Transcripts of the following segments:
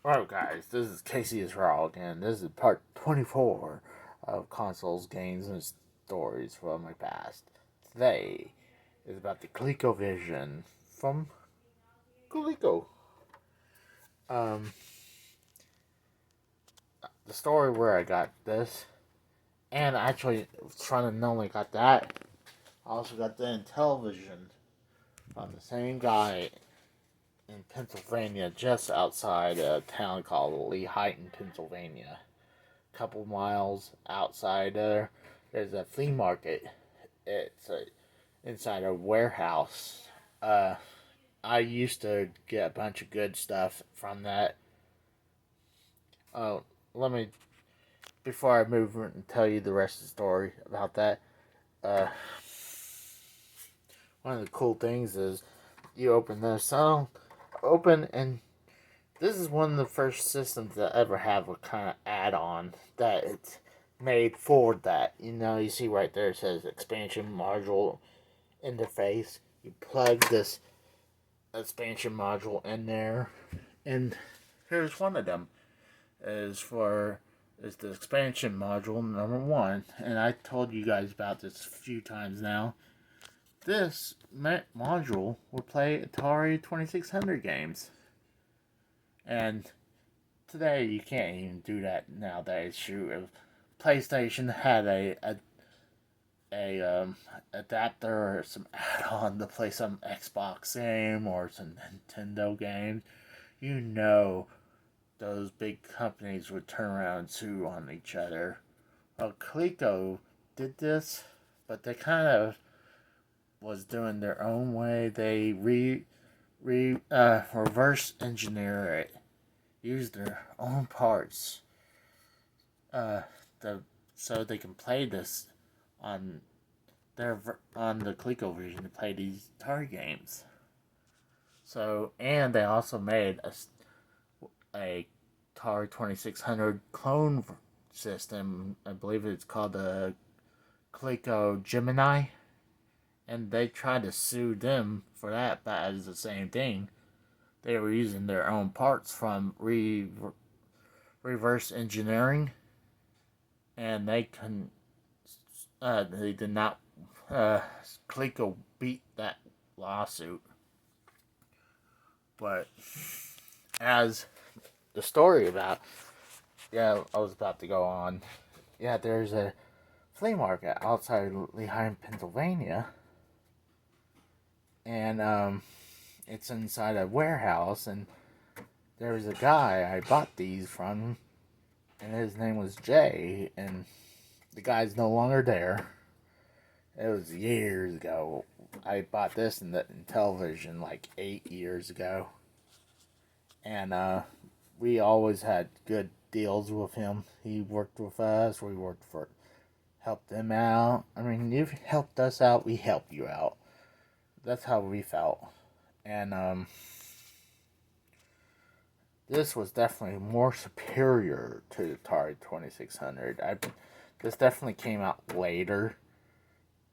Alright guys, this is Casey Israel again. This is part 24 of consoles, games, and stories from my past. Today is about the ColecoVision from Coleco. Um, the story where I got this, and actually, trying to not only got that, I also got the Intellivision from the same guy in Pennsylvania, just outside a town called Lehigh, Pennsylvania. Couple miles outside there, there's a flea market. Inside a warehouse. Uh, I used to get a bunch of good stuff from that. Uh, Let me, before I move and tell you the rest of the story about that, uh, one of the cool things is you open this, open, and this is one of the first systems that ever have a kind of add-on that it's made for that. You know, you see right there it says expansion module interface. You plug this expansion module in there, and here's one of them. Is the expansion module number one, and I told you guys about this a few times now. This module will play Atari 2600 games, and today you can't even do that nowadays. Shoot, if PlayStation had a adapter or some add-on to play some Xbox game or some Nintendo games, you know those big companies would turn around and sue on each other. Well, Coleco did this, but they kind of was doing their own way. They reverse engineer it, use their own parts, uh, the so they can play this on on the ColecoVision to play these Atari games. So, and they also made a Atari 2600 clone system. I believe it's called the Coleco Gemini, and they tried to sue them for that, but it's the same thing. They were using their own parts from reverse engineering, and they did not. Coleco beat that lawsuit, but as the story about, yeah, I was about to go on. Yeah, there's a flea market outside Lehigh, Pennsylvania, and it's inside a warehouse. And there was a guy I bought these from, and his name was Jay, and the guy's no longer there. It was years ago. I bought this in the television like 8 years ago, and we always had good deals with him. He worked with us. We worked for helped him out. I mean, you've helped us out. We help you out. That's how we felt, and this was definitely more superior to the Atari 2600. This definitely came out later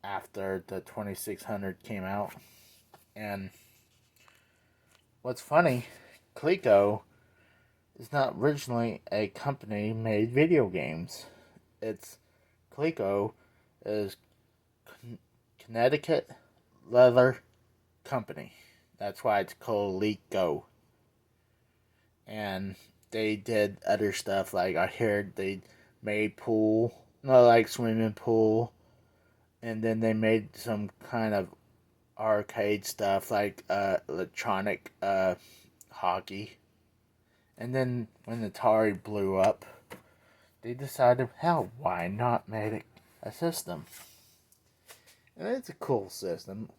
after the 2600 came out. And what's funny, Coleco is not originally a company made video games. It's Coleco is Connecticut Leather Company. That's why it's Coleco. And they did other stuff, like I heard they made pool, no, like swimming pool, and then they made some kind of arcade stuff like electronic hockey. And then when Atari blew up, they decided, hell, why not make a system? And it's a cool system.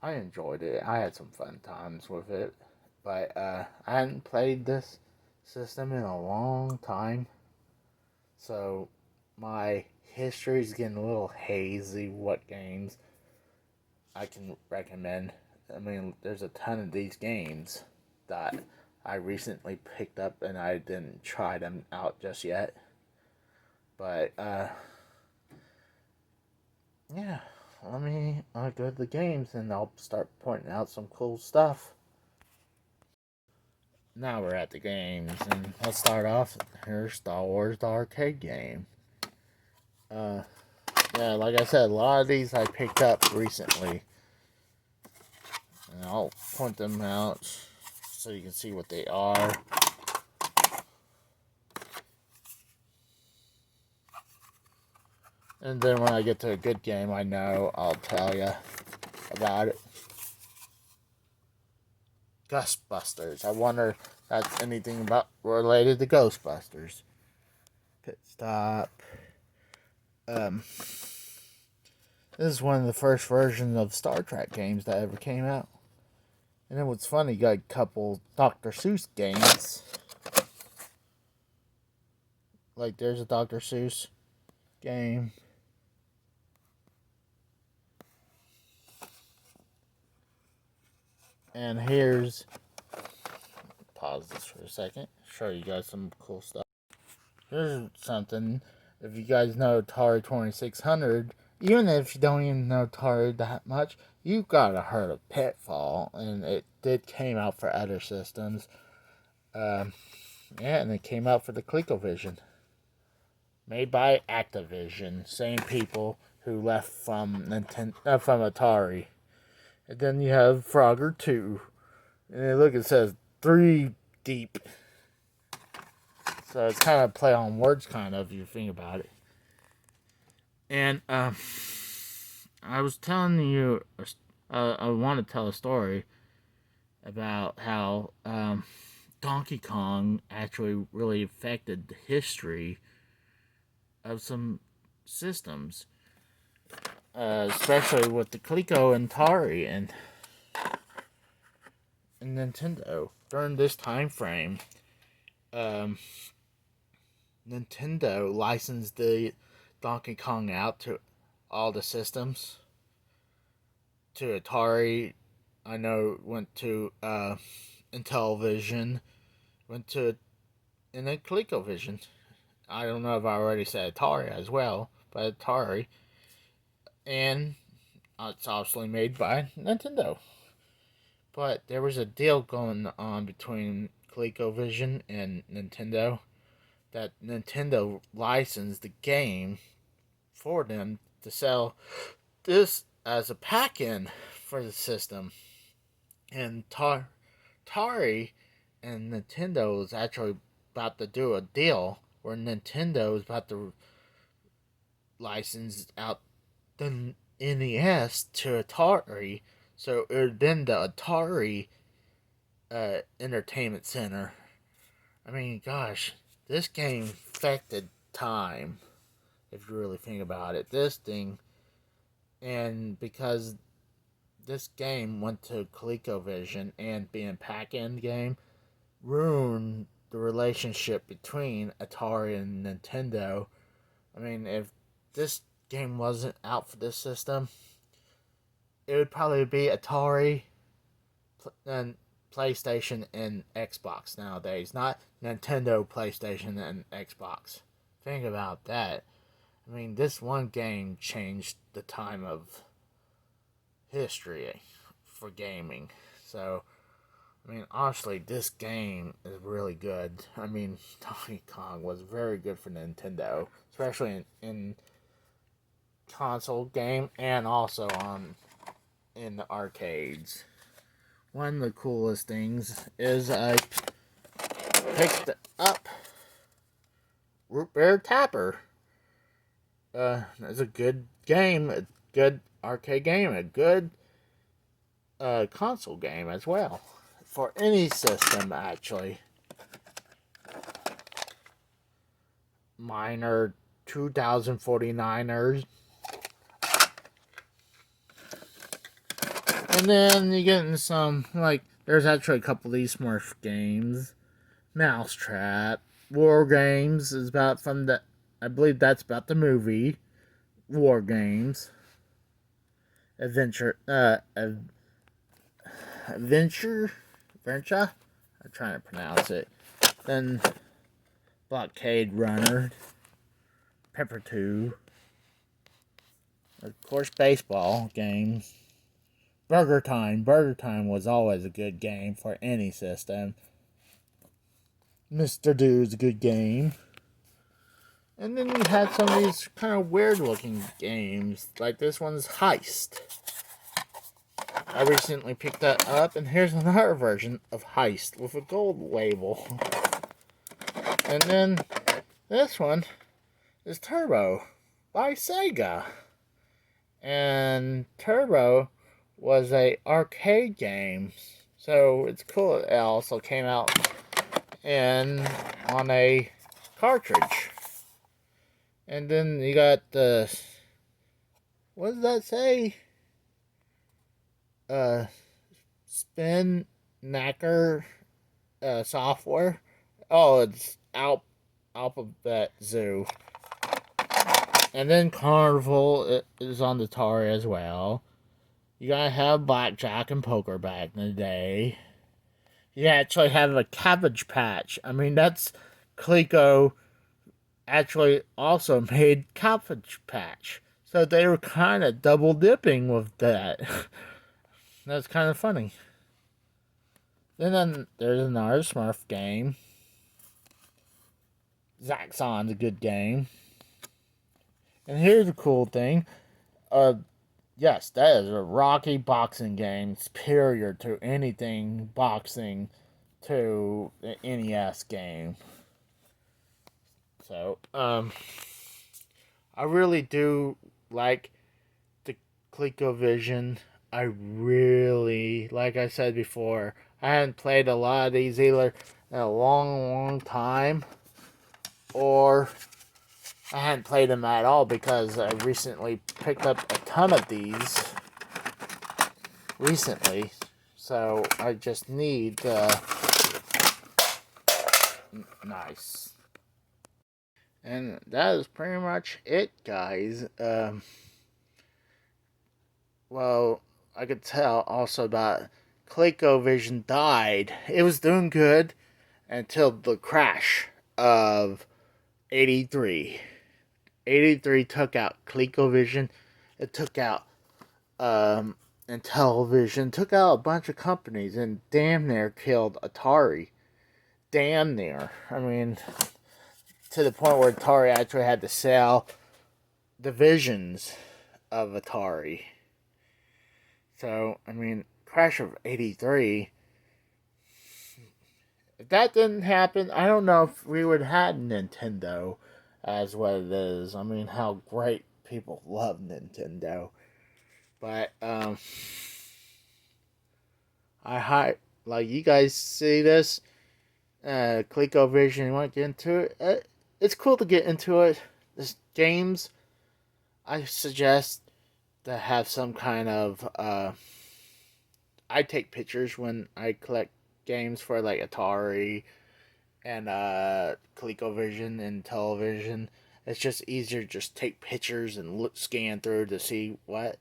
I enjoyed it. I had some fun times with it. But I hadn't played this system in a long time. So my history is getting a little hazy. What games I can recommend? I mean, there's a ton of these games that I recently picked up and I didn't try them out just yet. But yeah, let me go to the games and I'll start pointing out some cool stuff. now we're at the games, and let's start off. Here's Star Wars the arcade game. Yeah, like I said, a lot of these I picked up recently, and I'll point them out so you can see what they are. And then when I get to a good game, I know I'll tell you about it. Ghostbusters. I wonder if that's anything about related to Ghostbusters. Pit stop. This is one of the first versions of Star Trek games that ever came out. And then what's funny, you got a couple Dr. Seuss games. Like there's a Dr. Seuss game. And here's, pause this for a second, show you guys some cool stuff. Here's something, if you guys know Atari 2600, even if you don't even know Atari that much, you've gotta heard of Pitfall, and it came out for other systems. Yeah, and it came out for the ColecoVision. Made by Activision, same people who left from from Atari. And then you have Frogger 2. And look, it says 3 deep. So it's kind of play on words, kind of, if you think about it. And I was telling you, I want to tell a story about how Donkey Kong actually really affected the history of some systems. Especially with the Coleco and Atari and Nintendo. During this time frame, Nintendo licensed the Donkey Kong out to all the systems. To Atari, I know went to Intellivision, went to and then ColecoVision. I don't know if I already said Atari as well, but Atari, and it's obviously made by Nintendo. But there was a deal going on between ColecoVision and Nintendo that Nintendo licensed the game for them to sell this as a pack-in for the system. And Atari and Nintendo was actually about to do a deal where Nintendo was about to license out the NES to Atari, so it would have been the Atari Entertainment Center. I mean, gosh, this game affected time, if you really think about it. This thing, and because this game went to ColecoVision and being pack-in game, ruined the relationship between Atari and Nintendo. I mean, if this game wasn't out for this system, it would probably be Atari and PlayStation and Xbox nowadays, not Nintendo, PlayStation, and Xbox. Think about that. I mean, this one game changed the time of history for gaming. So, I mean, honestly, this game is really good. I mean, Donkey Kong was very good for Nintendo, especially in console game and also in the arcades. One of the coolest things is I picked up Root Beer Tapper. It's a good game, a good arcade game, a good console game as well. For any system, actually. Mine are 2049ers. And then you get in some, like, there's actually a couple of these Smurf games. Mousetrap. War Games is about from the, I believe that's about the movie. War Games. Adventure, Adventure? I'm trying to pronounce it. Then Blockade Runner. Pepper 2. Of course, baseball games. Burger Time. Burger Time was always a good game for any system. Mr. Do's a good game. And then you had some of these kind of weird looking games. Like this one's Heist. I recently picked that up, and here's another version of Heist with a gold label. And then this one is Turbo by Sega. And Turbo was a arcade game, so it's cool. It also came out on a cartridge. And then you got the, what does that say? Spin Knacker software. Oh, it's Alphabet Zoo. And then Carnival is on the Atari as well. You gotta have blackjack and poker back in the day. You actually have a Cabbage Patch. I mean, that's Coleco actually also made Cabbage Patch. So they were kind of double dipping with that. That's kind of funny. Then there's another Smurf game. Zaxxon's a good game. And here's a cool thing. Yes, that is a Rocky boxing game, superior to anything boxing to the NES game. So, I really do like the ColecoVision. I really, like I said before, I hadn't played a lot of these either in a long time, or I hadn't played them at all because I recently picked up a ton of these recently. So I just need nice. And that is pretty much it, guys. Well, I could tell also that ColecoVision died. It was doing good until the crash of 83. 83 took out ColecoVision. It took out Intellivision, took out a bunch of companies, and damn near killed Atari. Damn near. I mean, to the point where Atari actually had to sell divisions of Atari. So, I mean, crash of 83. If that didn't happen, I don't know if we would have had Nintendo as what it is. I mean, how great people love Nintendo. But, like, you guys see this, ColecoVision, you want to get into it? It's cool to get into it. This games, I suggest to have some kind of, I take pictures when I collect games for, like, Atari and, ColecoVision and television. It's just easier to just take pictures and scan through to see what.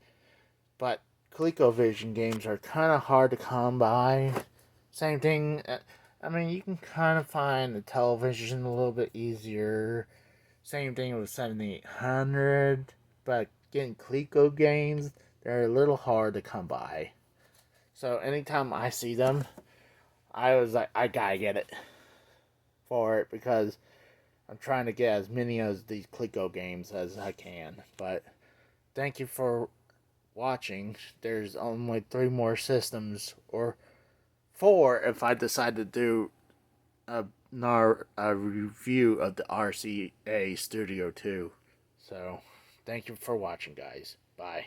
But ColecoVision games are kind of hard to come by. Same thing. I mean, you can kind of find the television a little bit easier. Same thing with 7800. But getting Coleco games, they're a little hard to come by. So anytime I see them, I was like, I gotta get it for it because I'm trying to get as many of these Coleco games as I can. But thank you for watching. There's only 3 more systems, or 4 if I decide to do a review of the RCA Studio 2. So, thank you for watching, guys. Bye.